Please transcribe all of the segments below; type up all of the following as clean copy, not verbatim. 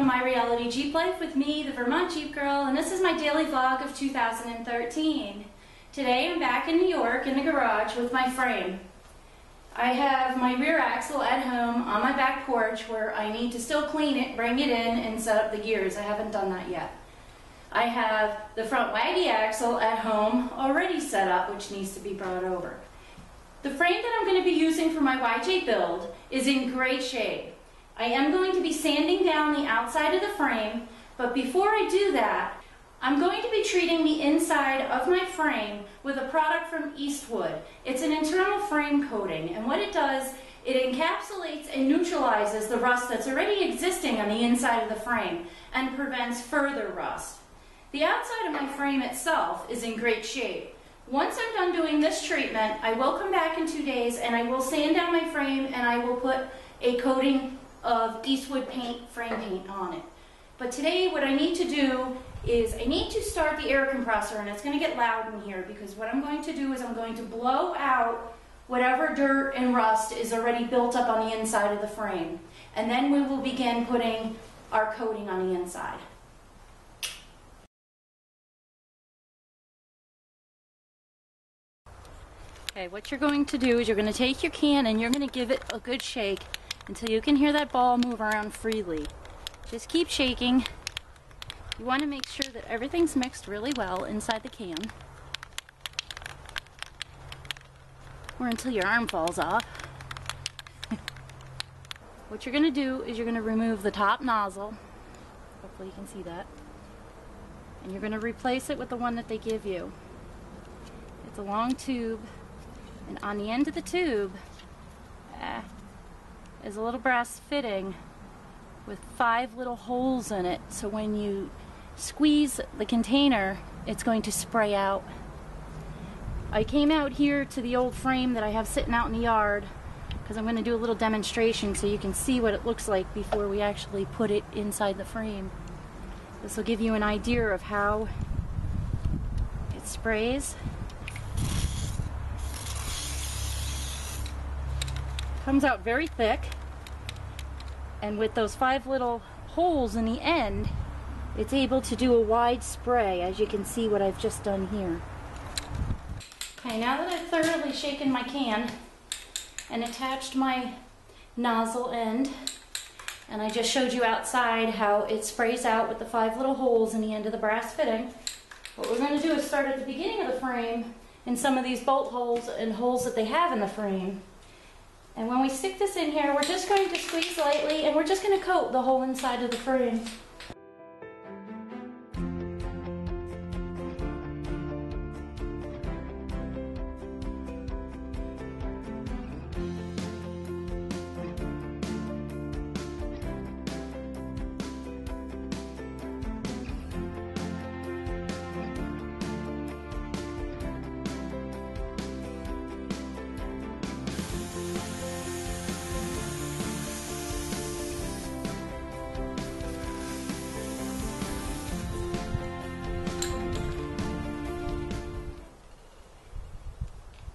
to My Reality Jeep Life with me, the Vermont Jeep Girl, and this is my daily vlog of 2013. Today I'm back in New York in the garage with my frame. I have my rear axle at home on my back porch where I need to still clean it, bring it in, and set up the gears. I haven't done that yet. I have the front waggy axle at home already set up, which needs to be brought over. The frame that I'm going to be using for my YJ build is in great shape. I am going to be sanding down the outside of the frame, but before I do that, I'm going to be treating the inside of my frame with a product from Eastwood. It's an internal frame coating, and what it does, it encapsulates and neutralizes the rust that's already existing on the inside of the frame and prevents further rust. The outside of my frame itself is in great shape. Once I'm done doing this treatment, I will come back in 2 days and I will sand down my frame and I will put a coating of Eastwood frame paint on it. But today what I need to do is I need to start the air compressor, and it's going to get loud in here because what I'm going to do is I'm going to blow out whatever dirt and rust is already built up on the inside of the frame. And then we will begin putting our coating on the inside. Okay, what you're going to do is you're going to take your can and you're going to give it a good shake until you can hear that ball move around freely. Just keep shaking. You want to make sure that everything's mixed really well inside the can, or until your arm falls off. What you're going to do is you're going to remove the top nozzle. Hopefully you can see that. And you're going to replace it with the one that they give you. It's a long tube, and on the end of the tube is a little brass fitting with 5 little holes in it, so when you squeeze the container, it's going to spray out. I came out here to the old frame that I have sitting out in the yard because I'm going to do a little demonstration so you can see what it looks like before we actually put it inside the frame. This will give you an idea of how it sprays. Comes out very thick, and with those 5 little holes in the end, it's able to do a wide spray, as you can see what I've just done here. Okay, now that I've thoroughly shaken my can and attached my nozzle end, and I just showed you outside how it sprays out with the 5 little holes in the end of the brass fitting, what we're going to do is start at the beginning of the frame in some of these bolt holes and holes that they have in the frame. And when we stick this in here, we're just going to squeeze lightly and we're just going to coat the whole inside of the frame.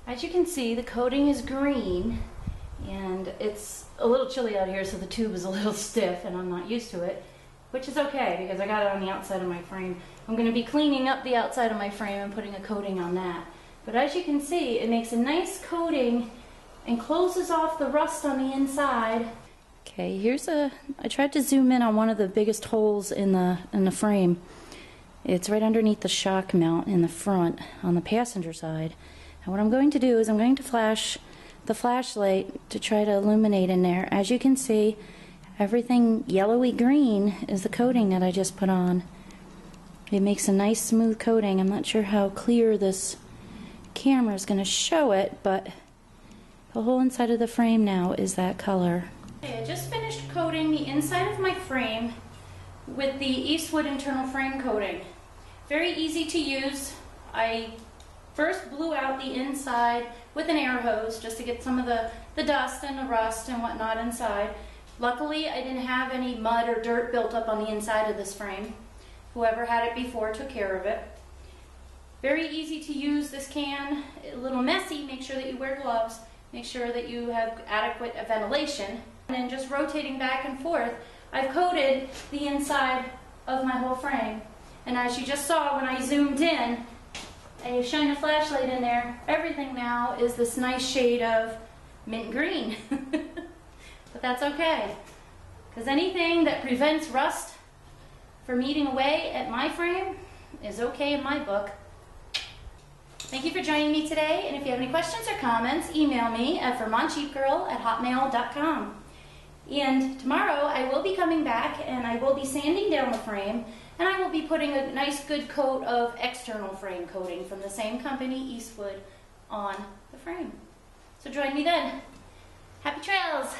As you can see, the coating is green, and it's a little chilly out here, so the tube is a little stiff and I'm not used to it, which is okay because I got it on the outside of my frame. I'm going to be cleaning up the outside of my frame and putting a coating on that. But as you can see, it makes a nice coating and closes off the rust on the inside. Okay, I tried to zoom in on one of the biggest holes in the frame. It's right underneath the shock mount in the front on the passenger side. And what I'm going to do is I'm going to flash the flashlight to try to illuminate in there. As you can see, everything yellowy green is the coating that I just put on. It makes a nice smooth coating. I'm not sure how clear this camera is going to show it, but the whole inside of the frame now is that color. Okay, I just finished coating the inside of my frame with the Eastwood Internal frame coating. Very easy to use. I first blew out the inside with an air hose just to get some of the dust and the rust and whatnot inside. Luckily, I didn't have any mud or dirt built up on the inside of this frame. Whoever had it before took care of it. Very easy to use this can. A little messy. Make sure that you wear gloves. Make sure that you have adequate ventilation. And then just rotating back and forth, I've coated the inside of my whole frame. And as you just saw when I zoomed in, I shine a flashlight in there, everything now is this nice shade of mint green. But that's okay, because anything that prevents rust from eating away at my frame is okay in my book. Thank you for joining me today, and if you have any questions or comments, email me at vermontjeepgirl@hotmail.com. And tomorrow I will be coming back and I will be sanding down the frame, and I will be putting a nice good coat of external frame coating from the same company, Eastwood, on the frame. So join me then. Happy trails!